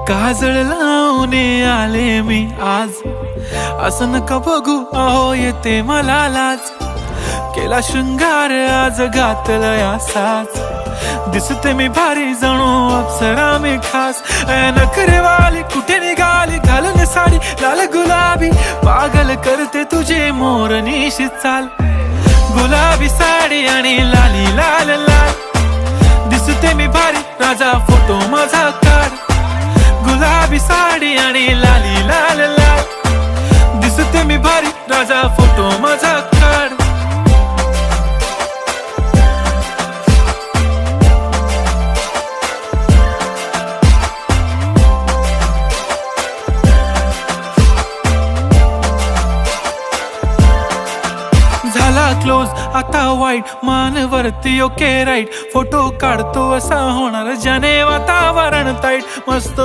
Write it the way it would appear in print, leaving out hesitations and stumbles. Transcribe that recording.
काजळ लावून आले मी आज, असं नका बघू अहो येते मला लाज. केला शृंगार आज घातला साज, दिसते मी भारी जणू अप्सरा मी खास. नखरेवाली कुठे निघाली घालून साडी लाल गुलाबी, पागल करते तुझे मोरनीशी चाल. गुलाबी साडी आणि लाली लाल लाल, दिसते मी भारी राजा फोटो माझा काढ. गुलाबी साडी आणि लाली लाल लाल, दिसते मी भारी राजा फोटो माझा काढ. झाला क्लोज आता वाईट, मान वरती ओके राईट. फोटो काढतो असा होणार ज्याने वातावरण ताईट. मस्त